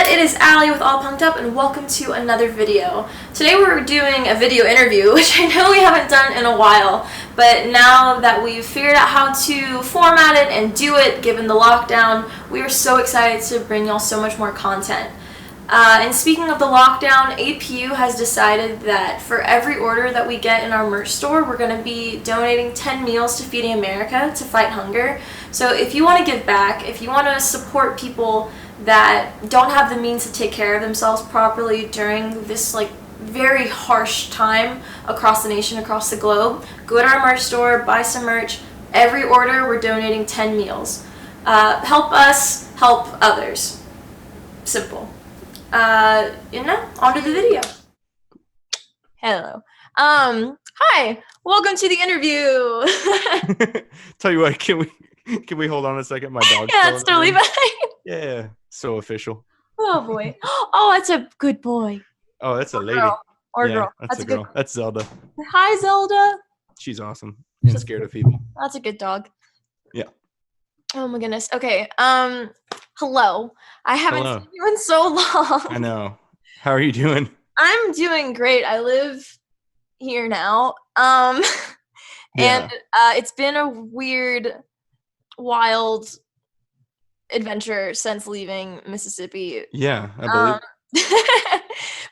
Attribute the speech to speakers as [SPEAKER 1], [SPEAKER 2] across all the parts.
[SPEAKER 1] internet, it is Allie with All Punked Up, and welcome to another video. Today we're doing a video interview, which I know we haven't done in a while, but now that we've figured out how to format it and do it, given the lockdown, we are so excited to bring y'all so much more content. And speaking of the lockdown, APU has decided that for every order that we get in our merch store, we're going to be donating 10 meals to Feeding America to fight hunger. So if you want to give back, if you want to support people that don't have the means to take care of themselves properly during this very harsh time across the nation, across the globe, go to our merch store, buy some merch. Every order, we're donating 10 meals. Help us help others. Simple. On to the video. Hello. Hi. Welcome to the interview.
[SPEAKER 2] Tell you what, can we hold on a second? My dog's
[SPEAKER 1] Yeah, it's totally fine.
[SPEAKER 2] Yeah, so official.
[SPEAKER 1] Oh boy. Oh, that's a good boy.
[SPEAKER 2] Oh, that's a lady.
[SPEAKER 1] Girl. Or
[SPEAKER 2] yeah,
[SPEAKER 1] girl.
[SPEAKER 2] That's a girl.
[SPEAKER 1] Good...
[SPEAKER 2] That's Zelda.
[SPEAKER 1] Hi, Zelda.
[SPEAKER 2] She's awesome and scared of people.
[SPEAKER 1] That's a good dog.
[SPEAKER 2] Yeah.
[SPEAKER 1] Oh my goodness. Okay. Hello. I haven't seen you in so long.
[SPEAKER 2] I know. How are you doing?
[SPEAKER 1] I'm doing great. I live here now. And it's been a weird, wild adventure since leaving Mississippi.
[SPEAKER 2] Yeah, I believe.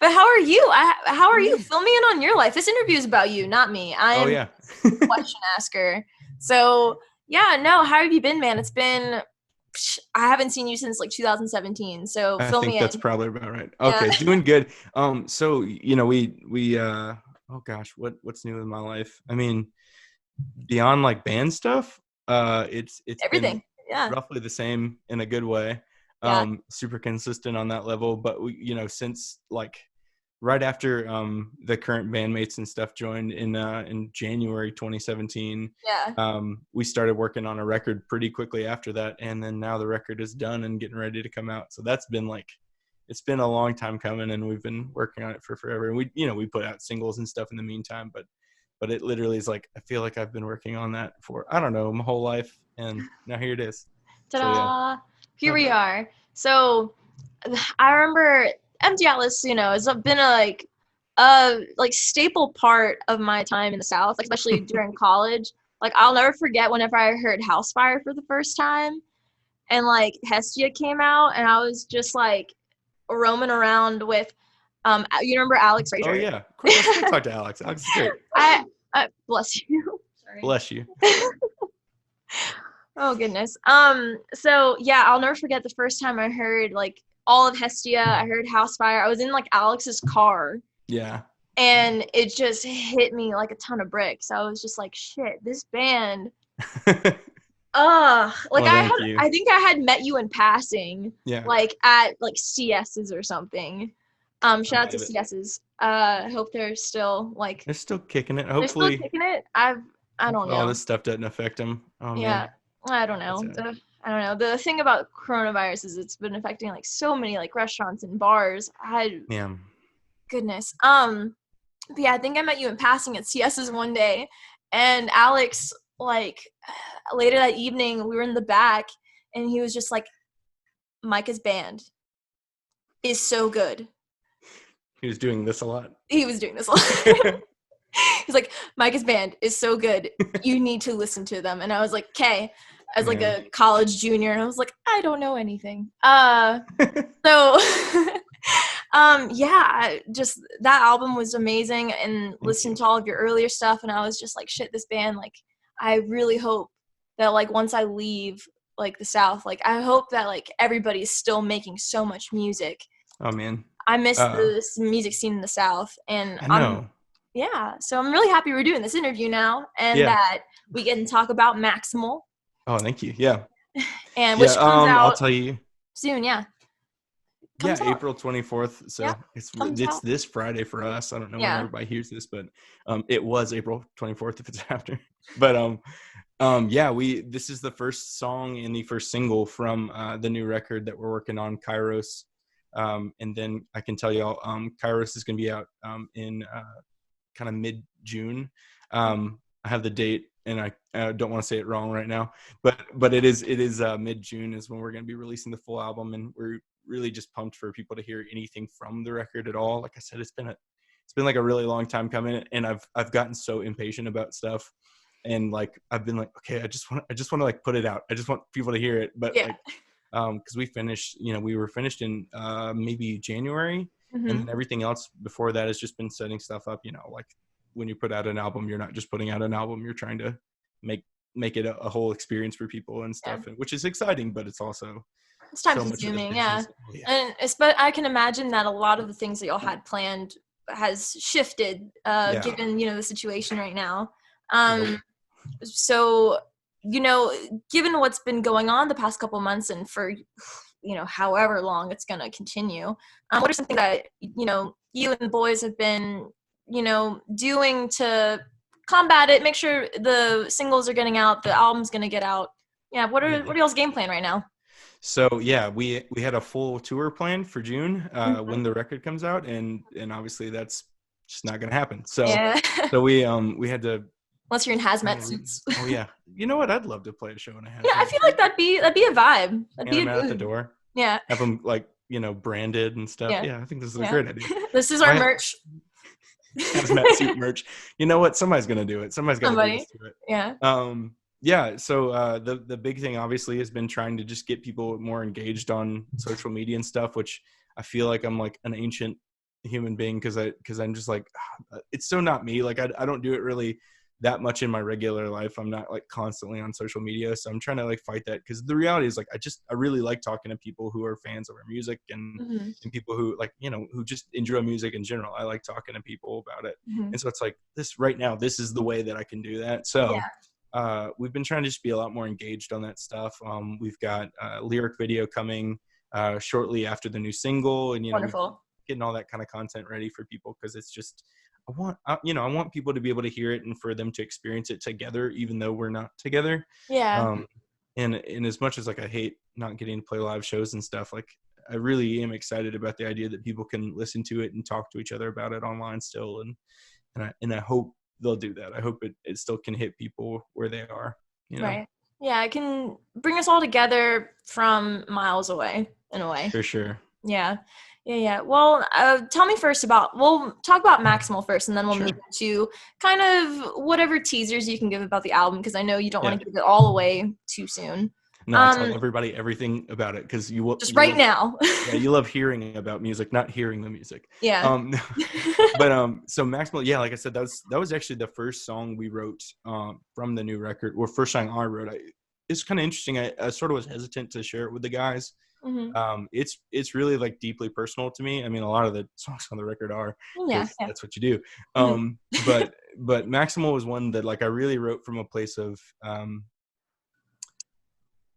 [SPEAKER 1] But how are you? How are you? Fill me in on your life. This interview is about you, not me. I am a question asker. So yeah, no. How have you been, man? It's been. I haven't seen you since 2017. So fill me in. I think
[SPEAKER 2] that's probably about right. Okay, yeah. Doing good. So we oh gosh, what's new in my life? I mean, beyond band stuff, it's
[SPEAKER 1] everything.
[SPEAKER 2] Yeah. Roughly the same in a good way. Super consistent on that level, but we, since right after the current bandmates and stuff joined in January 2017, we started working on a record pretty quickly after that, and then now the record is done and getting ready to come out. So that's been it's been a long time coming, and we've been working on it for forever. And we put out singles and stuff in the meantime, but it literally is I feel like I've been working on that for, I don't know, my whole life. And now here it is.
[SPEAKER 1] Ta-da! So, yeah. Here we are. So I remember Empty Atlas, has been a staple part of my time in the South, especially during college. I'll never forget whenever I heard Housefire for the first time, and Hestia came out, and I was just roaming around with you remember Alex Frazier?
[SPEAKER 2] Oh yeah, of course. Let's talk to Alex. Alex is great.
[SPEAKER 1] I bless you. Sorry.
[SPEAKER 2] Bless you.
[SPEAKER 1] Oh goodness. So yeah, I'll never forget the first time I heard all of Hestia. I heard Housefire. I was in Alex's car.
[SPEAKER 2] Yeah.
[SPEAKER 1] And it just hit me like a ton of bricks. I was just like, shit, this band. I think I had met you in passing.
[SPEAKER 2] Yeah.
[SPEAKER 1] At CS's or something. Shout out to CS's. I hope they're still
[SPEAKER 2] they're still kicking it. Hopefully.
[SPEAKER 1] They're still kicking it. I don't know.
[SPEAKER 2] All this stuff doesn't affect them. Oh,
[SPEAKER 1] yeah. Man. I don't know. I don't know. The thing about coronavirus is it's been affecting so many restaurants and bars. Goodness. But yeah, I think I met you in passing at CS's one day, and Alex later that evening we were in the back, and he was just Micah's band is so good.
[SPEAKER 2] He was doing this a lot.
[SPEAKER 1] He's like, Micah's band is so good. You need to listen to them. And I was like, okay. I was a college junior, and I was like, I don't know anything. Just that album was amazing, and listened to all of your earlier stuff, and I was just like, shit, this band, I really hope that once I leave the South, I hope that everybody's still making so much music.
[SPEAKER 2] Oh man.
[SPEAKER 1] I miss this music scene in the South, and
[SPEAKER 2] I know.
[SPEAKER 1] So I'm really happy we're doing this interview now, and that we get to talk about Maximal.
[SPEAKER 2] Oh, thank you. Yeah.
[SPEAKER 1] And which comes out
[SPEAKER 2] I'll tell you
[SPEAKER 1] soon. Yeah.
[SPEAKER 2] April 24th. So it's this Friday for us. I don't know when everybody hears this, but it was April 24th if it's after. But this is the first song and the first single from the new record that we're working on, Kairos. And then I can tell y'all, Kairos is going to be out in kind of mid-June. I have the date, and I don't want to say it wrong right now, but it is mid-June is when we're going to be releasing the full album, and we're really just pumped for people to hear anything from the record at all. Like I said, it's been like a really long time coming, and I've gotten so impatient about stuff, and like I've been like, okay, I just want to like put it out. I just want people to hear it. But like, because we were finished in maybe January, and then everything else before that has just been setting stuff up. Like when you put out an album, you're not just putting out an album, you're trying to make it a whole experience for people and stuff, and which is exciting, but it's also
[SPEAKER 1] time consuming. And I can imagine that a lot of the things that y'all had planned has shifted given the situation right now. So given what's been going on the past couple months, and for however long it's going to continue, what are some things that you and the boys have been doing to combat it, make sure the singles are getting out, the album's going to get out? What are y'all's game plan right now?
[SPEAKER 2] So we had a full tour planned for June when the record comes out, and obviously that's just not going to happen. So so we had to,
[SPEAKER 1] unless you're in hazmat suits.
[SPEAKER 2] Oh yeah, you know what? I'd love to play a show in a hazmat.
[SPEAKER 1] Yeah, I feel like that'd be a vibe. That'd be
[SPEAKER 2] out the door.
[SPEAKER 1] Yeah,
[SPEAKER 2] have them like branded and stuff. Yeah, I think this is a great idea.
[SPEAKER 1] This is our merch.
[SPEAKER 2] Hazmat suit merch. You know what? Somebody's gonna do it. Somebody's gonna do it.
[SPEAKER 1] Yeah.
[SPEAKER 2] So the big thing obviously has been trying to just get people more engaged on social media and stuff, which I feel like I'm like an ancient human being because I'm just like, it's so not me. Like I don't do it really that much in my regular life. I'm not like constantly on social media, so I'm trying to like fight that, because the reality is like I really like talking to people who are fans of our music and people who like who just enjoy music in general. I like talking to people about it, and so it's like this right now, this is the way that I can do that. So we've been trying to just be a lot more engaged on that stuff. We've got a lyric video coming shortly after the new single, and getting all that kind of content ready for people, because it's just I want people to be able to hear it and for them to experience it together, even though we're not together. And as much as like I hate not getting to play live shows and stuff, like I really am excited about the idea that people can listen to it and talk to each other about it online still, and I hope they'll do that. I hope it still can hit people where they are.
[SPEAKER 1] Right. Yeah, it can bring us all together from miles away in a way.
[SPEAKER 2] For sure.
[SPEAKER 1] Yeah. Well, tell me first we'll talk about Maximal first, and then we'll move to kind of whatever teasers you can give about the album, because I know you don't want to give it all away too soon.
[SPEAKER 2] No, tell everybody everything about it, because you will
[SPEAKER 1] just right now.
[SPEAKER 2] Yeah, you love hearing about music, not hearing the music.
[SPEAKER 1] Yeah.
[SPEAKER 2] But so Maximal, like I said, that was actually the first song we wrote from the new record, or first song I wrote. It's kind of interesting. I sort of was hesitant to share it with the guys. It's really like deeply personal to me. I mean, a lot of the songs on the record are, that's what you do. But Maximal was one that like I really wrote from a place of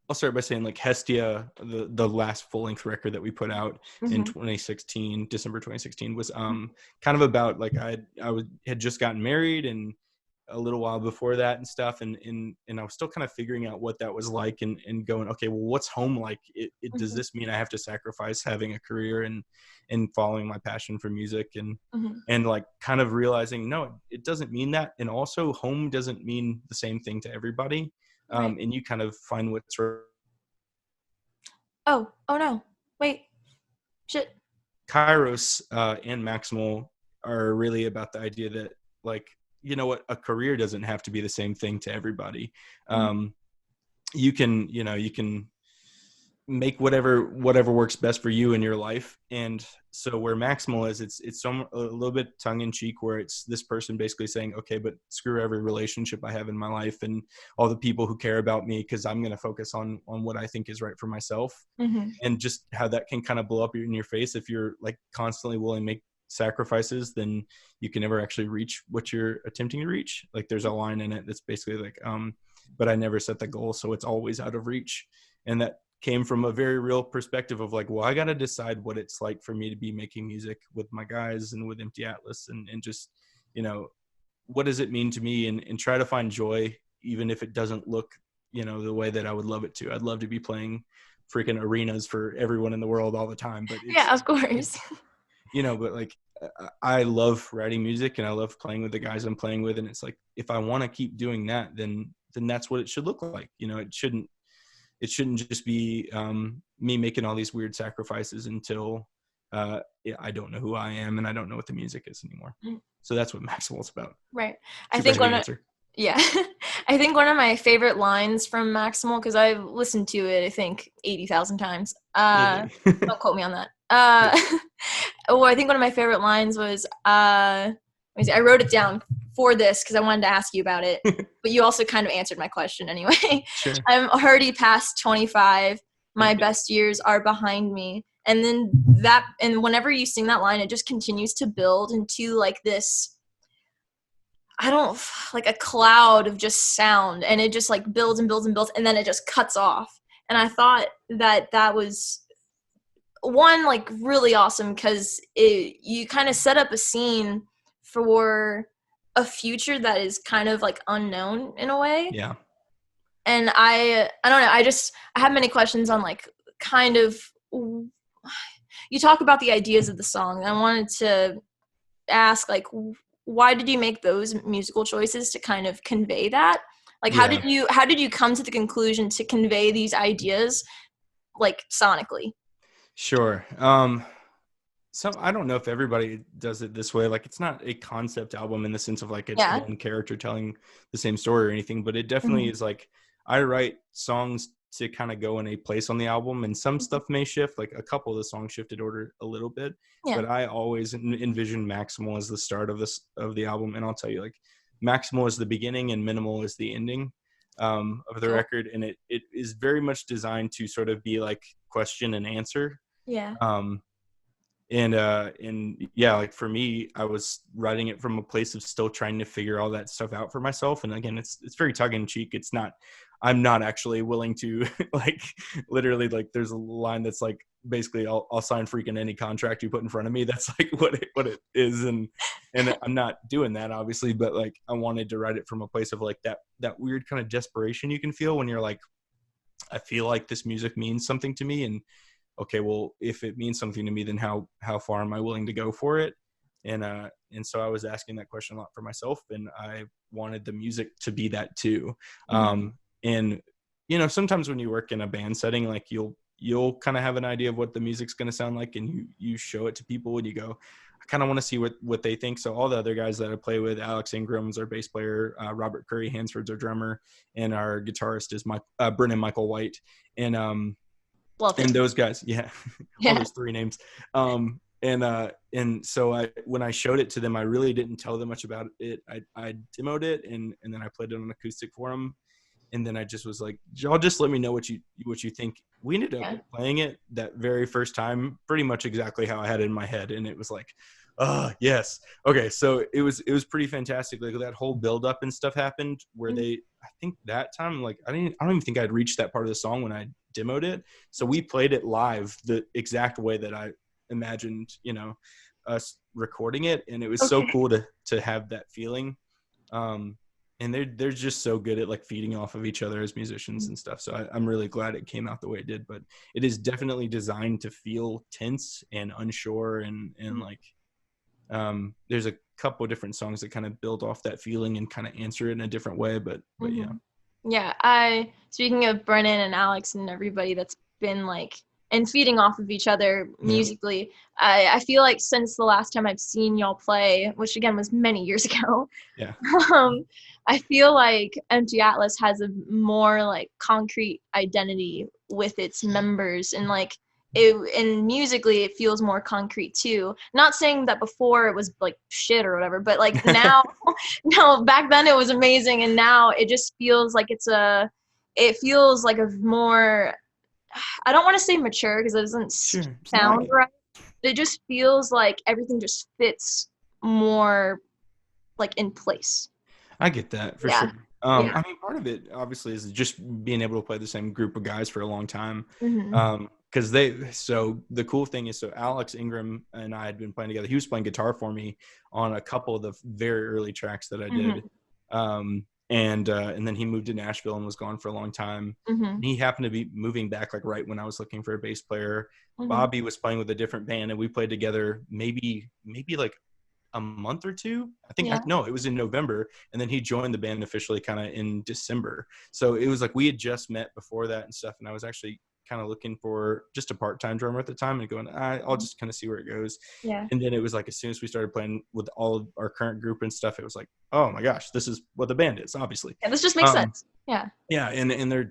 [SPEAKER 2] I'll start by saying like Hestia, the last full length record that we put out in December 2016 was kind of about like I had just gotten married, and a little while before that and stuff, and I was still kind of figuring out what that was like, and going, okay, well, what's home like? Does this mean I have to sacrifice having a career and following my passion for music, and like kind of realizing, no, it doesn't mean that, and also home doesn't mean the same thing to everybody, and you kind of find what's right.
[SPEAKER 1] Oh no, wait, shit.
[SPEAKER 2] Kairos and Maximal are really about the idea that like, you know what, a career doesn't have to be the same thing to everybody. You can make whatever works best for you in your life. And so where Maximal is, it's a little bit tongue in cheek, where it's this person basically saying, okay, but screw every relationship I have in my life and all the people who care about me, because I'm going to focus on what I think is right for myself. And just how that can kind of blow up in your face if you're like constantly willing to make sacrifices, then you can never actually reach what you're attempting to reach. Like there's a line in it that's basically like, but I never set the goal, so it's always out of reach. And that came from a very real perspective of like, well, I got to decide what it's like for me to be making music with my guys and with Empty Atlas, and just, what does it mean to me, and try to find joy, even if it doesn't look, the way that I would love it to. I'd love to be playing freaking arenas for everyone in the world all the time, but
[SPEAKER 1] yeah, of course.
[SPEAKER 2] But like, I love writing music and I love playing with the guys I'm playing with. And it's like, if I want to keep doing that, then that's what it should look like. It shouldn't, it shouldn't just be me making all these weird sacrifices until I don't know who I am and I don't know what the music is anymore. So that's what Maximal's about.
[SPEAKER 1] Right. I think yeah. I think one of my favorite lines from Maximal, because I've listened to it, I think 80,000 times. Don't quote me on that. Well, I think one of my favorite lines was, I wrote it down for this because I wanted to ask you about it, but you also kind of answered my question anyway.
[SPEAKER 2] Sure.
[SPEAKER 1] I'm already past 25. My best years are behind me. And then and whenever you sing that line, it just continues to build into like this, like a cloud of just sound, and it just like builds and builds and builds, and then it just cuts off. And I thought that was one, like, really awesome, because you kind of set up a scene for a future that is kind of like unknown in a way.
[SPEAKER 2] Yeah.
[SPEAKER 1] And I don't know, I have many questions on like kind of, you talk about the ideas of the song, and I wanted to ask, like, why did you make those musical choices to kind of convey that? Like, how did you come to the conclusion to convey these ideas, like, sonically?
[SPEAKER 2] Sure. So I don't know if everybody does it this way. Like, it's not a concept album in the sense of like it's one character telling the same story or anything, but it definitely is like, I write songs to kind of go in a place on the album, and some stuff may shift. Like a couple of the songs shifted order a little bit, but I always envision Maximal as the start of the album. And I'll tell you, like, Maximal is the beginning and Minimal is the ending of the record, and it is very much designed to sort of be like question and answer. And like for me, I was writing it from a place of still trying to figure all that stuff out for myself. And again, it's very tongue in cheek. It's not, I'm not actually willing to like literally, like, there's a line that's like, basically I'll sign freaking any contract you put in front of me. That's like what it is. And I'm not doing that, obviously, but like I wanted to write it from a place of like that weird kind of desperation you can feel when you're like, I feel like this music means something to me, and okay, well, if it means something to me, then how far am I willing to go for it? And so I was asking that question a lot for myself, and I wanted the music to be that too. And you know, sometimes when you work in a band setting, like you'll kind of have an idea of what the music's going to sound like, and you show it to people and you go, I kind of want to see what they think. So all the other guys that I play with, Alex Ingram's our bass player, Robert Curry Hansford's our drummer, and our guitarist is Brennan Michael White. And those guys, all those three names. And so when I showed it to them, I really didn't tell them much about it. I demoed it and then I played it on acoustic for them. And then I just was like, y'all just let me know what you think. We ended up playing it that very first time, pretty much exactly how I had it in my head. And it was like, oh, yes. Okay. So it was pretty fantastic. Like that whole build up and stuff happened where I think that time, like, I don't even think I'd reached that part of the song when I demoed it. So we played it live the exact way that I imagined, you know, us recording it. And it was so cool to have that feeling. And they're just so good at like feeding off of each other as musicians and stuff. So I'm really glad it came out the way it did, but it is definitely designed to feel tense and unsure and like, there's a couple of different songs that kind of build off that feeling and kind of answer it in a different way, but yeah.
[SPEAKER 1] Yeah, speaking of Brennan and Alex and everybody that's been like, and feeding off of each other musically, I feel like since the last time I've seen y'all play, which again was many years ago, I feel like Empty Atlas has a more like concrete identity with its members, and like and musically it feels more concrete too. Not saying that before it was like shit or whatever, but like now no, back then it was amazing, and now it just feels like it feels like a more, I don't want to say mature because it doesn't sound right, but it just feels like everything just fits more like in place.
[SPEAKER 2] I get that for sure. I mean, part of it obviously is just being able to play the same group of guys for a long time. Because the cool thing is, so Alex Ingram and I had been playing together. He was playing guitar for me on a couple of the very early tracks that I did. And then he moved to Nashville and was gone for a long time. And he happened to be moving back like right when I was looking for a bass player. Bobby was playing with a different band, and we played together maybe like a month or two. I think
[SPEAKER 1] Yeah.
[SPEAKER 2] no, it was in November, and then he joined the band officially kind of in December. So it was like we had just met before that and stuff, and I was actually kind of looking for just a part-time drummer at the time and going, I'll just kind of see where it goes.
[SPEAKER 1] Yeah.
[SPEAKER 2] And then it was like as soon as we started playing with all of our current group and stuff, it was like, oh my gosh, this is what the band is, obviously.
[SPEAKER 1] Yeah, this just makes sense. Yeah.
[SPEAKER 2] Yeah, and they're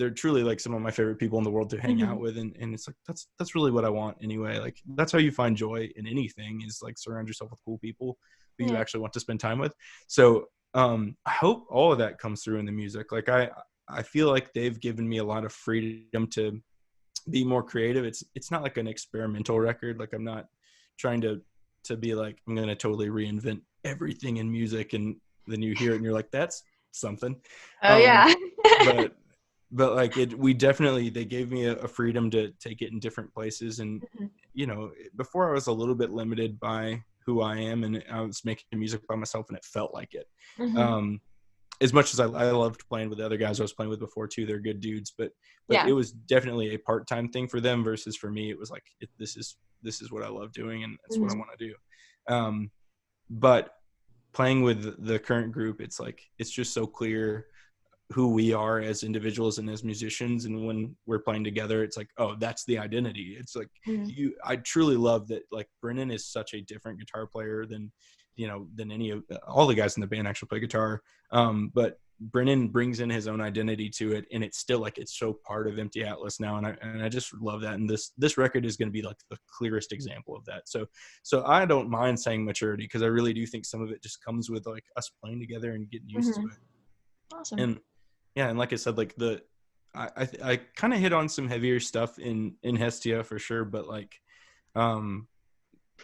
[SPEAKER 2] truly like some of my favorite people in the world to hang out with, and it's like that's really what I want anyway. Like that's how you find joy in anything, is like surround yourself with cool people who you actually want to spend time with. So I hope all of that comes through in the music. Like I feel like they've given me a lot of freedom to be more creative. It's not like an experimental record. Like I'm not trying to be like I'm gonna totally reinvent everything in music, and then you hear it and you're like, that's something.
[SPEAKER 1] Yeah.
[SPEAKER 2] but like they gave me a freedom to take it in different places. And you know, before I was a little bit limited by who I am, and I was making music by myself, and it felt like it. As much as I loved playing with the other guys I was playing with before too, they're good dudes, but it was definitely a part-time thing for them versus for me. It was like, this is what I love doing, and that's what I want to do. But playing with the current group, it's like, it's just so clear who we are as individuals and as musicians. And when we're playing together, it's like, oh, that's the identity. It's like, I truly love that. Like Brennan is such a different guitar player than any of all the guys in the band actually play guitar. But Brennan brings in his own identity to it, and it's still like, it's so part of Empty Atlas now. And I just love that. And this record is going to be like the clearest example of that. So I don't mind saying maturity, because I really do think some of it just comes with like us playing together and getting used to it.
[SPEAKER 1] Awesome.
[SPEAKER 2] And yeah, and like I said, like I kind of hit on some heavier stuff in Hestia for sure, but like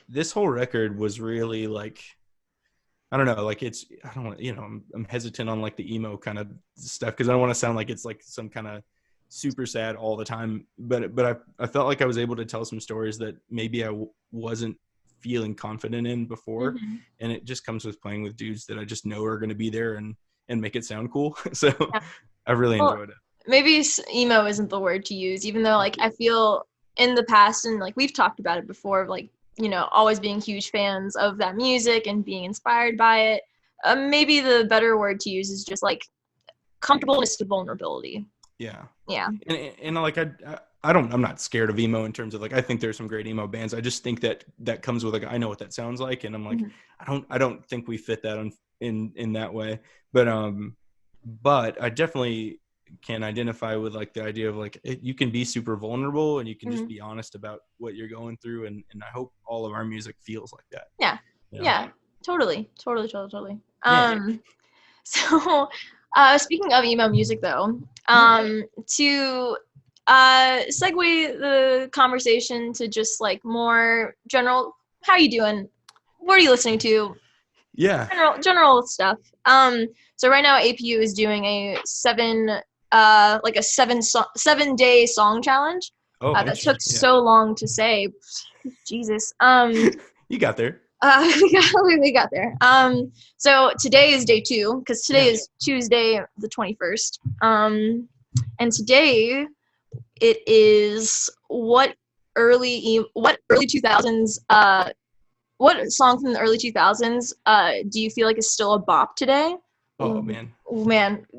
[SPEAKER 2] this whole record was really like, I don't know, like I don't want, I'm hesitant on like the emo kind of stuff, because I don't want to sound like it's like some kind of super sad all the time, but I felt like I was able to tell some stories that maybe I wasn't feeling confident in before, and it just comes with playing with dudes that I just know are going to be there and make it sound cool. So I really enjoyed it.
[SPEAKER 1] Maybe emo isn't the word to use, even though like I feel in the past, and like we've talked about it before, like, always being huge fans of that music and being inspired by it. Maybe the better word to use is just like comfortableness to vulnerability.
[SPEAKER 2] Yeah. And like I'm not scared of emo in terms of like, I think there's some great emo bands. I just think that comes with like, I know what that sounds like, and I'm like, I don't think we fit that in that way. But I definitely can identify with like the idea of like, you can be super vulnerable, and you can just be honest about what you're going through, and I hope all of our music feels like that.
[SPEAKER 1] Yeah, totally.
[SPEAKER 2] Yeah.
[SPEAKER 1] So speaking of emo music though, to segue the conversation to just like more general, how are you doing, what are you listening to, general stuff. So right now APU is doing a 7-day song challenge. That took so long to say. Jesus.
[SPEAKER 2] You got there.
[SPEAKER 1] We got there. So today is day 2, because today is Tuesday the 21st. And today it is what early 2000s what song from the early 2000s do you feel like is still a bop today?
[SPEAKER 2] Oh man,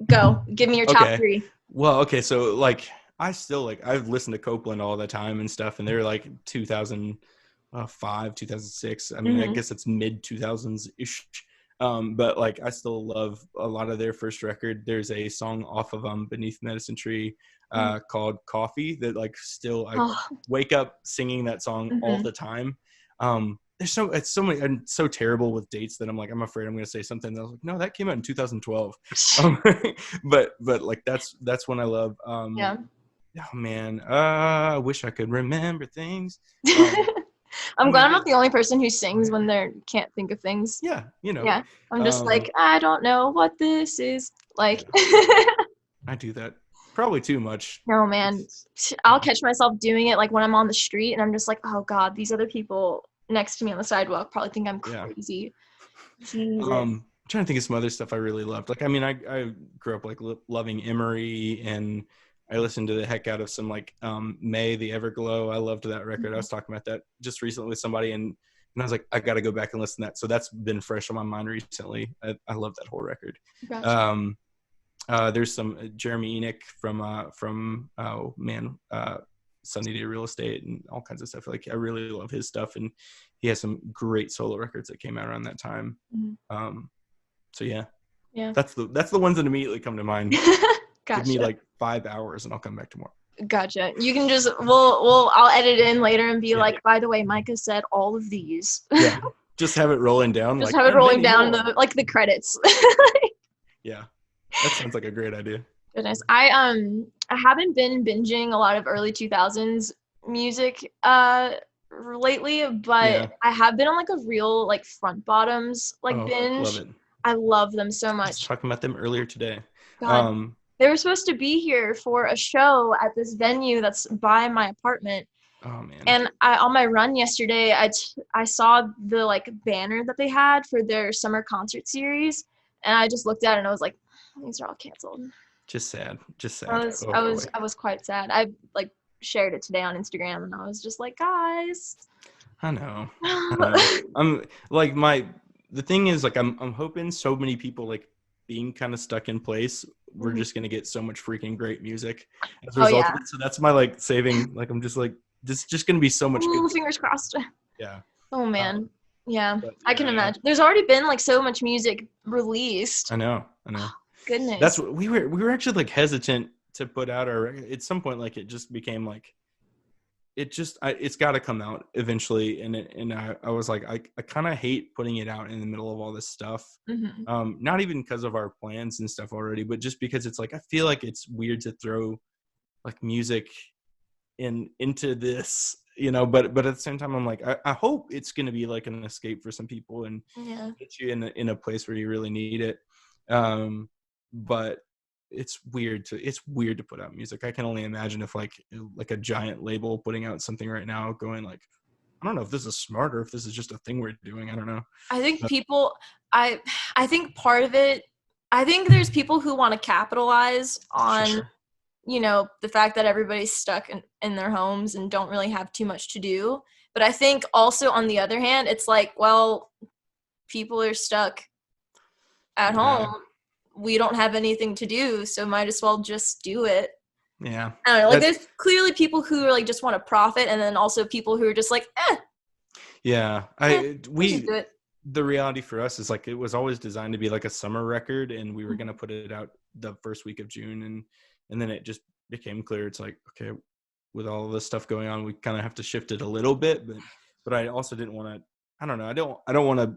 [SPEAKER 1] go give me your top 3.
[SPEAKER 2] Well, okay, so like I've listened to Copeland all the time and stuff, and they're like 2005, 2006. I mean, I guess it's mid 2000s ish. But like I still love a lot of their first record. There's a song off of Beneath Medicine Tree called Coffee that like still I wake up singing that song all the time. It's so many, I'm so terrible with dates that I'm afraid I'm going to say something that I was like, no, that came out in 2012. But like that's when I love. Oh man, I wish I could remember things.
[SPEAKER 1] I'm glad I'm not the only person who sings when they can't think of things.
[SPEAKER 2] Yeah.
[SPEAKER 1] I'm just like, I don't know what this is like.
[SPEAKER 2] I do that probably too much.
[SPEAKER 1] No, man, I'll catch myself doing it like when I'm on the street, and I'm just like, oh god, these other people next to me on the sidewalk probably think I'm crazy.
[SPEAKER 2] I'm trying to think of some other stuff I really loved. Like, I mean, I grew up like loving Emery, and I listened to the heck out of some like May the Everglow. I loved that record. I was talking about that just recently with somebody, and And I was like, I got to go back and listen to that. So that's been fresh on my mind recently. I love that whole record.
[SPEAKER 1] Gotcha.
[SPEAKER 2] There's some Jeremy Enoch from Sunny Day Real Estate and all kinds of stuff. Like I really love his stuff, and he has some great solo records that came out around that time. So yeah, that's the ones that immediately come to mind.
[SPEAKER 1] Gotcha.
[SPEAKER 2] Give me like 5 hours and I'll come back tomorrow.
[SPEAKER 1] Gotcha. You can just I'll edit in later and be like, by the way, Micah said all of these.
[SPEAKER 2] Yeah, just have it rolling down.
[SPEAKER 1] Just have it rolling down the credits.
[SPEAKER 2] Yeah, that sounds like a great idea.
[SPEAKER 1] Goodness, I haven't been binging a lot of early 2000s music lately, but I have been on like a real like Front Bottoms binge.
[SPEAKER 2] Love it.
[SPEAKER 1] I love them so much.
[SPEAKER 2] I was talking about them earlier today.
[SPEAKER 1] God. They were supposed to be here for a show at this venue that's by my apartment.
[SPEAKER 2] Oh man!
[SPEAKER 1] And on my run yesterday, I saw the like banner that they had for their summer concert series, and I just looked at it and I was like, these are all canceled.
[SPEAKER 2] Just sad.
[SPEAKER 1] I was quite sad. I like shared it today on Instagram, and I was just like, guys.
[SPEAKER 2] I know. I'm like the thing is like I'm hoping so many people like being kind of stuck in place. We're just gonna get so much freaking great music as a result of it. So that's my like saving. Like I'm just like this just gonna be so much good.
[SPEAKER 1] Fingers crossed.
[SPEAKER 2] Yeah.
[SPEAKER 1] Oh man. I can imagine. There's already been like so much music released.
[SPEAKER 2] I know.
[SPEAKER 1] Goodness.
[SPEAKER 2] That's what we were actually like hesitant to put out our record. At some point, like it just became like it's got to come out eventually. And I was like, I kind of hate putting it out in the middle of all this stuff. Not even because of our plans and stuff already, but just because it's like, I feel like it's weird to throw like music into this, you know, but at the same time, I'm like, I hope it's going to be like an escape for some people and get you in a place where you really need it. But it's weird to put out music. I can only imagine if like a giant label putting out something right now going like, I don't know if this is smart or if this is just a thing we're doing. I don't know.
[SPEAKER 1] I think I think part of it, I think there's people who want to capitalize on, you know, the fact that everybody's stuck in their homes and don't really have too much to do. But I think also on the other hand, it's like, well, people are stuck at home. We don't have anything to do, so might as well just do it.
[SPEAKER 2] Yeah.
[SPEAKER 1] I don't know. Like, there's clearly people who are like just want to profit, and then also people who are just like,
[SPEAKER 2] Yeah.
[SPEAKER 1] We just do it.
[SPEAKER 2] The reality for us is like it was always designed to be like a summer record, and we were gonna put it out the first week of June, and then it just became clear it's like, okay, with all this stuff going on, we kind of have to shift it a little bit, but I also didn't want to. I don't know. I don't want to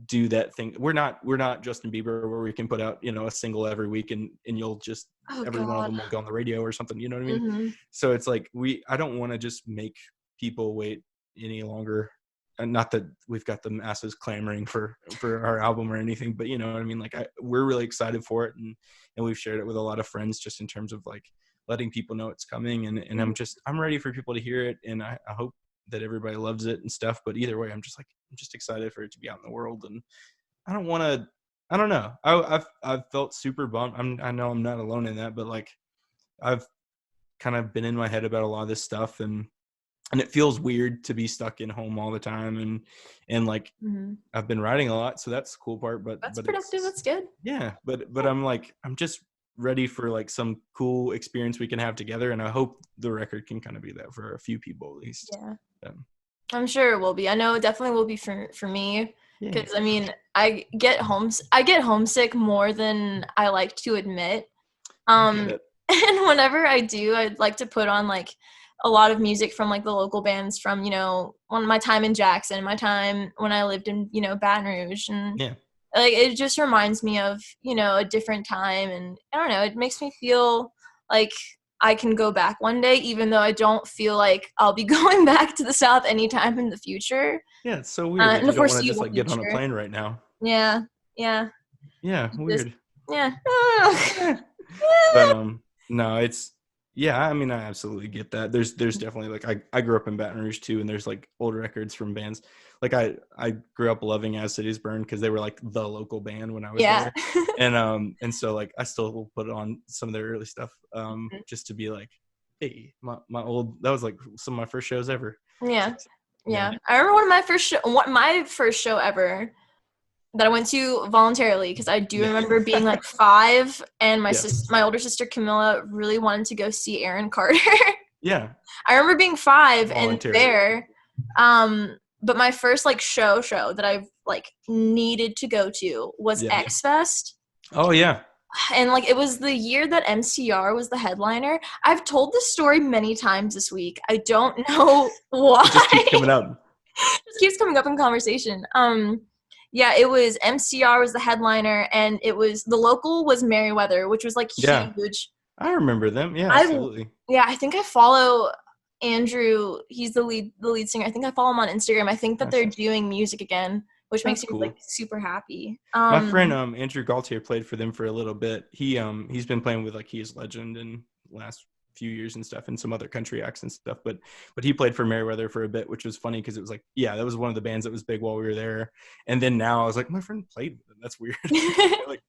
[SPEAKER 2] do that thing. We're not Justin Bieber where we can put out, you know, a single every week and you'll just every one of them will go on the radio or something, you know what I mean? So it's like I don't want to just make people wait any longer. And not that we've got the masses clamoring for our album or anything, but you know what I mean? Like we're really excited for it and we've shared it with a lot of friends just in terms of like letting people know it's coming and I'm ready for people to hear it and I hope that everybody loves it and stuff, but either way I'm just excited for it to be out in the world. And I don't know, I've felt super bummed. I know I'm not alone in that, but like I've kind of been in my head about a lot of this stuff and it feels weird to be stuck in home all the time and like I've been writing a lot, so that's the cool part, but
[SPEAKER 1] that's productive. That's good.
[SPEAKER 2] Yeah, but I'm just ready for like some cool experience we can have together, and I hope the record can kind of be that for a few people at least.
[SPEAKER 1] I'm sure it will be. I know it definitely will be for me, because I mean I get homesick more than I like to admit, and whenever I do, I'd like to put on like a lot of music from like the local bands from, you know, my time in Jackson, my time when I lived in, you know, Baton Rouge, and like it just reminds me of, you know, a different time, and I don't know, it makes me feel like I can go back one day, even though I don't feel like I'll be going back to the South anytime in the future.
[SPEAKER 2] Yeah, it's so weird that you don't want to just like get on a plane right now.
[SPEAKER 1] Yeah,
[SPEAKER 2] weird.
[SPEAKER 1] But
[SPEAKER 2] no, it's I mean, I absolutely get that. There's definitely like I grew up in Baton Rouge too, and there's like old records from bands. Like I grew up loving As Cities Burn because they were like the local band when I was there. And so like I still will put on some of their early stuff just to be like, hey, my old, that was like some of my first shows ever.
[SPEAKER 1] Yeah. I remember my first show ever that I went to voluntarily, because I do remember being like 5, and my older sister Camilla really wanted to go see Aaron Carter.
[SPEAKER 2] Yeah.
[SPEAKER 1] I remember being 5 and there. But my first like show that I like needed to go to was X Fest.
[SPEAKER 2] Oh yeah.
[SPEAKER 1] And like it was the year that MCR was the headliner. I've told this story many times this week. I don't know why.
[SPEAKER 2] It just keeps coming up.
[SPEAKER 1] Just keeps coming up in conversation. Yeah, it was MCR was the headliner, and it was the local was Merriweather, which was like huge.
[SPEAKER 2] I remember them. Yeah, absolutely.
[SPEAKER 1] I think I follow Andrew. He's the lead singer. I think I follow him on Instagram. I think that they're doing music again, which makes me like super happy.
[SPEAKER 2] My friend Andrew Gaultier played for them for a little bit. He's been playing with like He Is Legend in the last few years and stuff, and some other country acts and stuff, but he played for Merriweather for a bit, which was funny because it was like, that was one of the bands that was big while we were there. And then now I was like, my friend played with them. That's weird. Like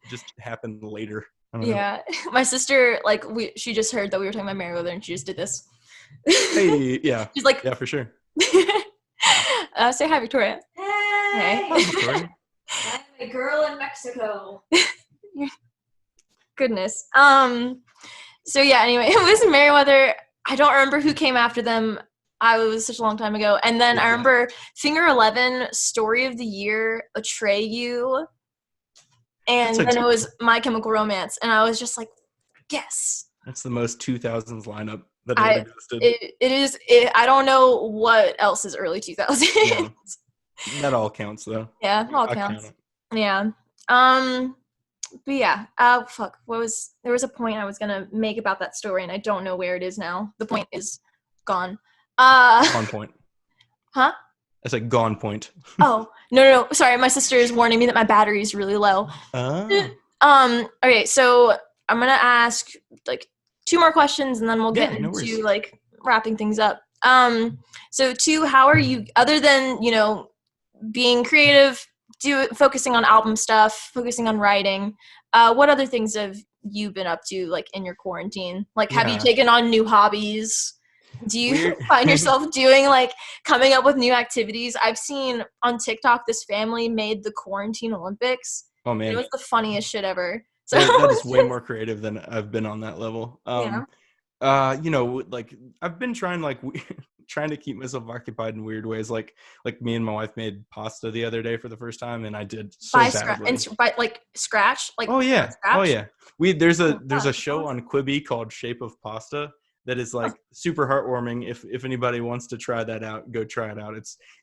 [SPEAKER 2] it just happened later. I don't know.
[SPEAKER 1] My sister, like she just heard that we were talking about Merriweather, and she just did this.
[SPEAKER 2] Hey, yeah.
[SPEAKER 1] She's like,
[SPEAKER 2] yeah, for sure.
[SPEAKER 1] Say hi, Victoria.
[SPEAKER 2] Hey. Hi, Victoria.
[SPEAKER 1] I'm a girl in Mexico. Goodness. So yeah, anyway, it was Merriweather. I don't remember who came after them. It was such a long time ago. And then I remember Finger 11, Story of the Year, Atreyu, and then it was My Chemical Romance. And I was just like, yes.
[SPEAKER 2] That's the most 2000s lineup that ever existed.
[SPEAKER 1] It is. I don't know what else is early 2000s.
[SPEAKER 2] Yeah. That all counts, though.
[SPEAKER 1] Yeah, it all counts. Yeah. But yeah, fuck. There was a point I was gonna make about that story, and I don't know where it is now. The point is gone.
[SPEAKER 2] Gone point.
[SPEAKER 1] Huh?
[SPEAKER 2] I said gone point.
[SPEAKER 1] Oh, no. Sorry, my sister is warning me that my battery is really low. Okay, so I'm gonna ask like 2 more questions, and then we'll get into like wrapping things up. So 2, how are you, other than, being creative, focusing on album stuff, focusing on writing, what other things have you been up to like in your quarantine? Like have you taken on new hobbies? Do you find yourself doing like coming up with new activities? I've seen on TikTok this family made the quarantine Olympics. Oh man, it was the funniest shit ever. So
[SPEAKER 2] that is way more creative than I've been on that level. Like I've been trying to keep myself occupied in weird ways. Like me and my wife made pasta the other day for the first time, and I did so badly.
[SPEAKER 1] By scratch? Like
[SPEAKER 2] There's a show on Quibi called Shape of Pasta that is like super heartwarming. If anybody wants to try that out, go try it out.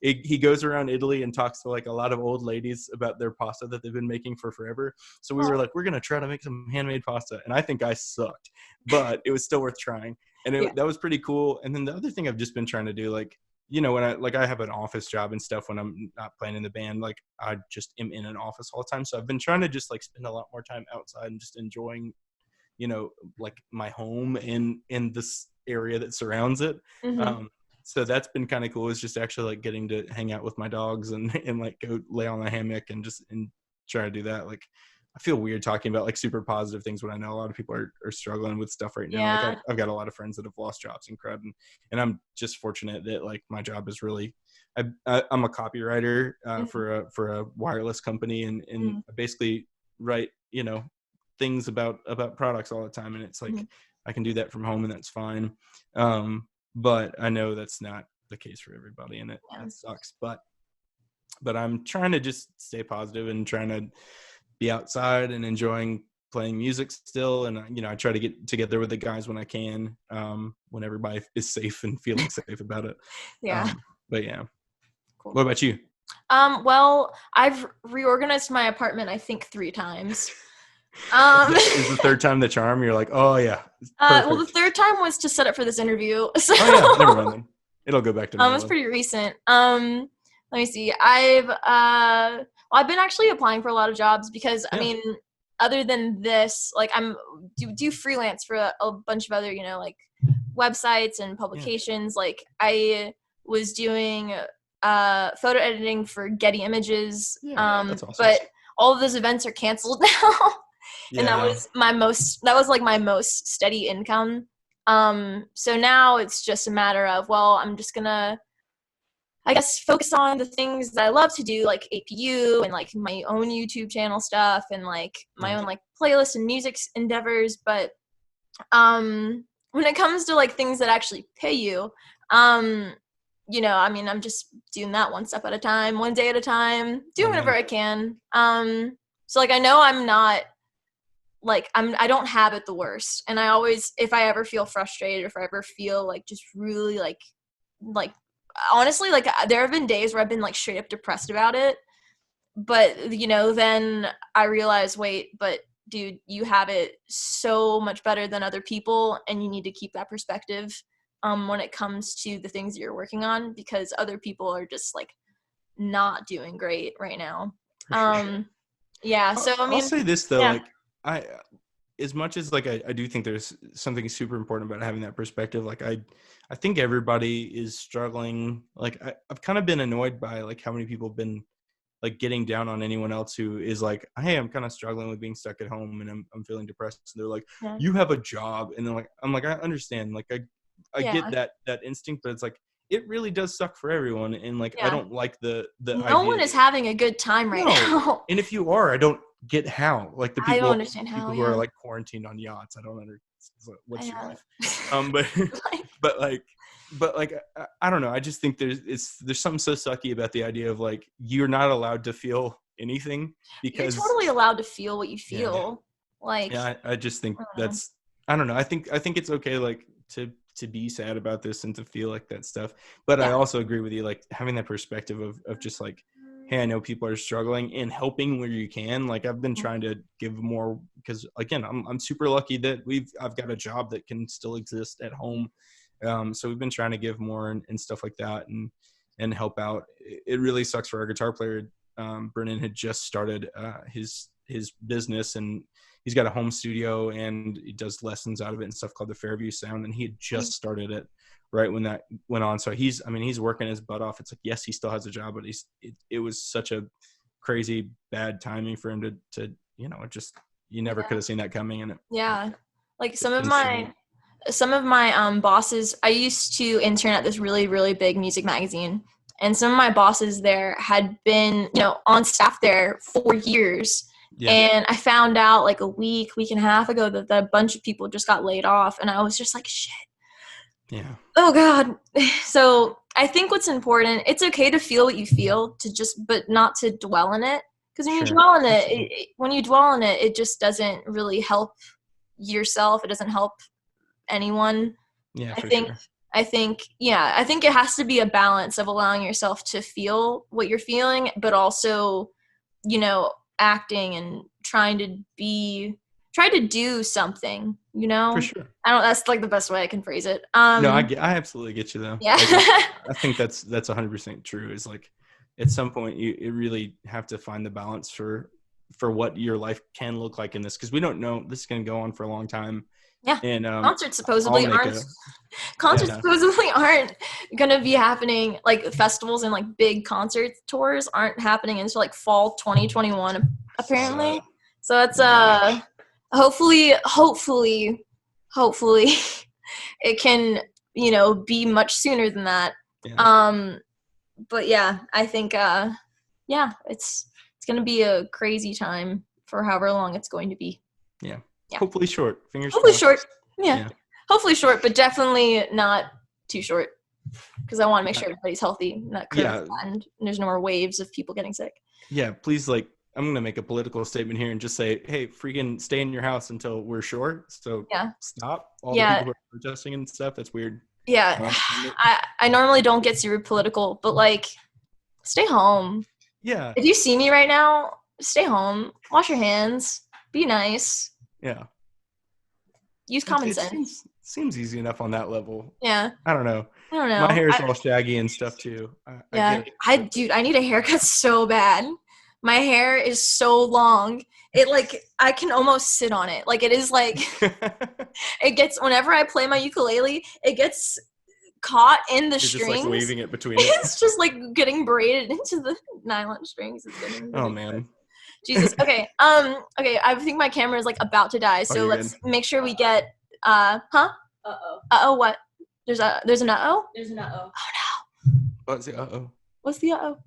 [SPEAKER 2] He goes around Italy and talks to like a lot of old ladies about their pasta that they've been making for forever. So we were like, we're going to try to make some handmade pasta. And I think I sucked, but it was still worth trying. And that was pretty cool. And then the other thing I've just been trying to do, like, when I have an office job and stuff when I'm not playing in the band, like I just am in an office all the time. So I've been trying to just like spend a lot more time outside and just enjoying like my home in this area that surrounds it. Mm-hmm. So that's been kind of cool, is just actually like getting to hang out with my dogs and like go lay on the hammock and try to do that. Like I feel weird talking about like super positive things when I know a lot of people are struggling with stuff right now.
[SPEAKER 1] Yeah.
[SPEAKER 2] Like I've got a lot of friends that have lost jobs and crud, and I'm just fortunate that like my job is really, I'm a copywriter for a wireless company, and I basically write, things about products all the time, and it's like I can do that from home, and that's fine. But I know that's not the case for everybody, and that sucks. But I'm trying to just stay positive and trying to be outside and enjoying playing music still. And I try to get together with the guys when I can, when everybody is safe and feeling safe about it. But yeah. Cool. What about you?
[SPEAKER 1] Well, I've reorganized my apartment, I think 3 times.
[SPEAKER 2] Is the 3rd time the charm? You're like, oh yeah.
[SPEAKER 1] Well, the 3rd time was to set up for this interview. So
[SPEAKER 2] never mind then. It'll go back to normal.
[SPEAKER 1] It's pretty recent. Let me see. I've been actually applying for a lot of jobs because I mean, other than this, like do freelance for a bunch of other, like websites and publications. Like I was doing photo editing for Getty Images. That's awesome. But all of those events are canceled now. And that was my most steady income. So now it's just a matter of, well, I'm just gonna I guess, focus on the things that I love to do, like APU and like my own YouTube channel stuff and like my own like playlist and music endeavors. But when it comes to like things that actually pay you, you know, I mean, I'm just doing that one step at a time, one day at a time, doing whatever I can. So like I know I'm not like I don't have it the worst, and I always, if I ever feel frustrated, or if I ever feel like just really like honestly, like there have been days where I've been like straight up depressed about it, but you know, then I realize, wait, but dude, you have it so much better than other people, and you need to keep that perspective when it comes to the things that you're working on, because other people are just like not doing great right now. Yeah, so I mean,
[SPEAKER 2] I'll say this though,
[SPEAKER 1] yeah.
[SPEAKER 2] like I, as much as like I do think there's something super important about having that perspective, like I think everybody is struggling. Like I've kind of been annoyed by like how many people have been like getting down on anyone else who is like, hey, I'm kind of struggling with being stuck at home and I'm feeling depressed. And they're like, you have a job. And then like, I'm like, I understand. Like I get that instinct, but it's like, it really does suck for everyone. And like, I don't like the
[SPEAKER 1] no
[SPEAKER 2] idea
[SPEAKER 1] one is having a good time right now.
[SPEAKER 2] And if you are, I don't get how. Like the people,
[SPEAKER 1] I don't understand how,
[SPEAKER 2] who are like quarantined on yachts. I don't understand what's your life. But I don't know. I just think there's something so sucky about the idea of like you're not allowed to feel anything, because
[SPEAKER 1] you're totally allowed to feel what you feel. Like
[SPEAKER 2] I just think that's, I don't know. I think it's okay like to be sad about this and to feel like that stuff. But I also agree with you, like having that perspective of just like, hey, I know people are struggling, and helping where you can. Like I've been trying to give more, because again, I'm super lucky that I've got a job that can still exist at home. So we've been trying to give more and stuff like that and help out. It really sucks for our guitar player. Brennan had just started his business, and he's got a home studio and he does lessons out of it and stuff called the Fairview Sound. And he had just started it right when that went on. So he's working his butt off. It's like, yes, he still has a job, but it was such a crazy bad timing for him to you know, just, you never could have seen that coming. And
[SPEAKER 1] like some of my bosses, I used to intern at this really, really big music magazine, and some of my bosses there had been, you know, on staff there for years. And I found out like a week and a half ago that a bunch of people just got laid off, and I was just like, shit.
[SPEAKER 2] Yeah.
[SPEAKER 1] Oh God. So I think what's important, it's okay to feel what you feel, but not to dwell in it. Because when you dwell in it, it just doesn't really help yourself. It doesn't help anyone.
[SPEAKER 2] Yeah,
[SPEAKER 1] I think it has to be a balance of allowing yourself to feel what you're feeling, but also, you know, acting and trying to do something, you know?
[SPEAKER 2] For sure.
[SPEAKER 1] That's like the best way I can phrase it.
[SPEAKER 2] No, I absolutely get you though.
[SPEAKER 1] Yeah.
[SPEAKER 2] I think that's 100% true. Is like at some point you really have to find the balance for what your life can look like in this, because we don't know, this is going to go on for a long time.
[SPEAKER 1] Yeah.
[SPEAKER 2] And
[SPEAKER 1] concerts supposedly aren't going to be happening, like festivals and like big concert tours aren't happening until like fall 2021 apparently. So it's hopefully it can, you know, be much sooner than that. But yeah, I think it's going to be a crazy time for however long it's going to be.
[SPEAKER 2] Yeah. Hopefully short.
[SPEAKER 1] Hopefully short. Yeah. Hopefully short, but definitely not too short, because I want to make sure everybody's healthy. Not and there's no more waves of people getting sick.
[SPEAKER 2] Yeah, please, like, I'm going to make a political statement here and just say, hey, freaking stay in your house until we're short. So stop all the people who are protesting and stuff. That's weird.
[SPEAKER 1] Yeah. I normally don't get super political, but like, stay home.
[SPEAKER 2] Yeah.
[SPEAKER 1] If you see me right now, stay home. Wash your hands. Be nice.
[SPEAKER 2] Yeah.
[SPEAKER 1] Use common sense.
[SPEAKER 2] Seems easy enough on that level.
[SPEAKER 1] Yeah.
[SPEAKER 2] I don't know. My hair is all shaggy and stuff too.
[SPEAKER 1] I need a haircut so bad. My hair is so long. It like, I can almost sit on it. Like it is like, it gets, whenever I play my ukulele, it gets caught in the strings.
[SPEAKER 2] Just like weaving it between
[SPEAKER 1] It's just like getting braided into the nylon strings.
[SPEAKER 2] Oh man.
[SPEAKER 1] Jesus. Okay. Okay. I think my camera is like about to die. So let's make sure we get. Huh? Uh-oh. Uh-oh. What? There's an uh-oh.
[SPEAKER 3] There's an uh-oh.
[SPEAKER 1] Oh no.
[SPEAKER 2] What's the uh-oh?
[SPEAKER 1] What's the uh-oh?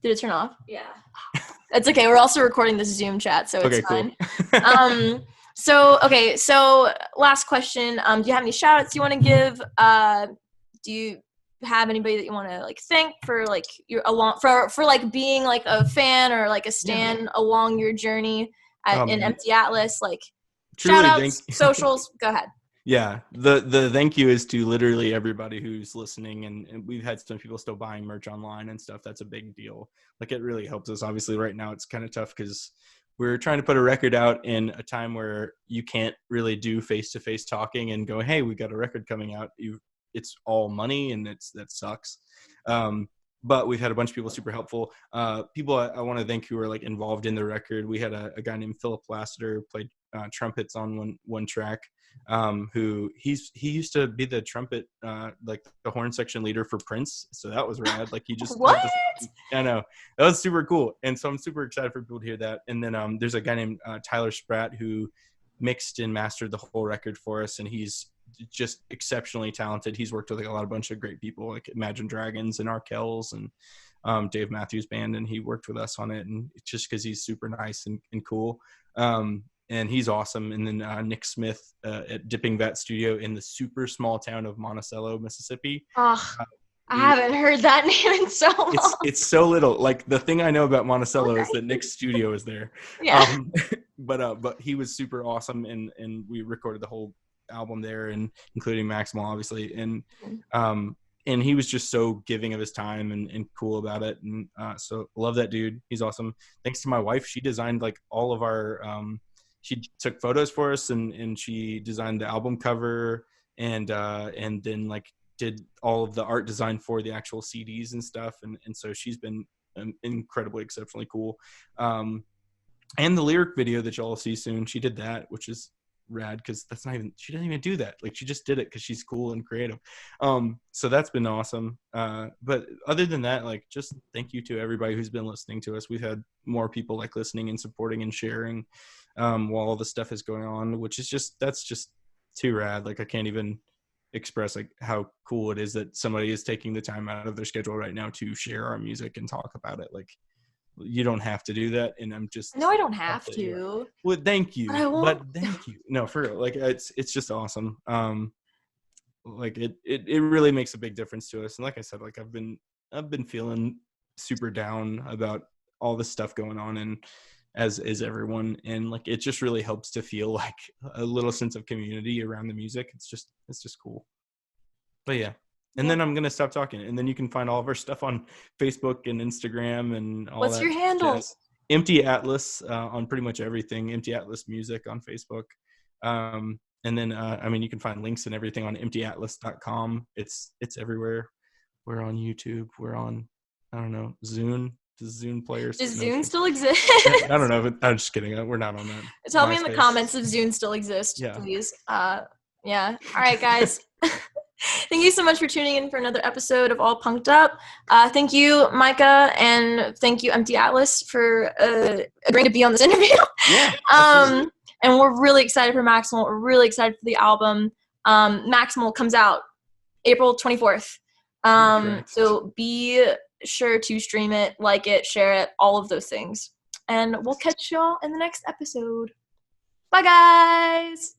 [SPEAKER 1] Did it turn off?
[SPEAKER 3] Yeah.
[SPEAKER 1] It's okay. We're also recording this Zoom chat, so it's fine.
[SPEAKER 2] Cool.
[SPEAKER 1] So last question. Do you have any shout outs you want to give? Do you have anybody that you want to like thank for like for like being like a fan or like a stan along your journey in Empty Atlas? Like shout outs, socials, go ahead.
[SPEAKER 2] Yeah, the thank you is to literally everybody who's listening, and we've had some people still buying merch online and stuff. That's a big deal. Like, it really helps us. Obviously, right now it's kind of tough because we're trying to put a record out in a time where you can't really do face-to-face talking and go, hey, we got a record coming out. It's all money, and that sucks. But we've had a bunch of people super helpful. People I want to thank who are like involved in the record. We had a guy named Philip Lassiter played trumpets on one track. Who he used to be the trumpet, like the horn section leader for Prince. So that was rad. Like, he just
[SPEAKER 1] what?
[SPEAKER 2] I know, that was super cool. And so I'm super excited for people to hear that. And then there's a guy named Tyler Spratt who mixed and mastered the whole record for us, and he's just exceptionally talented. He's worked with like a bunch of great people like Imagine Dragons and Arkells and Dave Matthews Band, and he worked with us on it. And it's just because he's super nice and cool. And he's awesome. And then Nick Smith at Dipping Vat Studio in the super small town of Monticello, Mississippi.
[SPEAKER 1] Oh, I haven't heard that name in so long.
[SPEAKER 2] It's so little. Like, the thing I know about Monticello is that Nick's studio is there.
[SPEAKER 1] Yeah.
[SPEAKER 2] But he was super awesome, and we recorded the whole album there, and including Maximal, obviously. And he was just so giving of his time and cool about it. And so love that dude. He's awesome. Thanks to my wife. She designed like all of our she took photos for us, and she designed the album cover, and then like did all of the art design for the actual CDs and stuff. And so she's been incredibly exceptionally cool. And the lyric video that y'all see soon, she did that, which is rad, because she doesn't even do that. Like, she just did it because she's cool and creative. So that's been awesome. But other than that, like, just thank you to everybody who's been listening to us. We've had more people like listening and supporting and sharing while all this stuff is going on, which is that's just too rad. Like, I can't even express like how cool it is that somebody is taking the time out of their schedule right now to share our music and talk about it. Like, you don't have to do that, and I'm just
[SPEAKER 1] no, I don't have to.
[SPEAKER 2] Well, thank you,
[SPEAKER 1] but
[SPEAKER 2] thank you. No, for real. Like, it's just awesome. Like it really makes a big difference to us. And like I said, like I've been feeling super down about all this stuff going on, and as is everyone, and like it just really helps to feel like a little sense of community around the music. It's just cool. But yeah. And then I'm going to stop talking. And then you can find all of our stuff on Facebook and Instagram and all that.
[SPEAKER 1] What's your handles?
[SPEAKER 2] Empty Atlas on pretty much everything. Empty Atlas Music on Facebook. And then, you can find links and everything on emptyatlas.com. It's everywhere. We're on YouTube. We're on, I don't know, Zune. Does Zune players?
[SPEAKER 1] Does Zune still exist?
[SPEAKER 2] I don't know. But I'm just kidding. We're not on that.
[SPEAKER 1] Tell me in the comments if Zune still exists, please. Yeah. All right, guys. Thank you so much for tuning in for another episode of All Punked Up. Thank you, Micah, and thank you, Empty Atlas, for agreeing to be on this interview.
[SPEAKER 2] Yeah.
[SPEAKER 1] And we're really excited for Maximal. We're really excited for the album. Maximal comes out April 24th. So be sure to stream it, like it, share it, all of those things. And we'll catch y'all in the next episode. Bye, guys.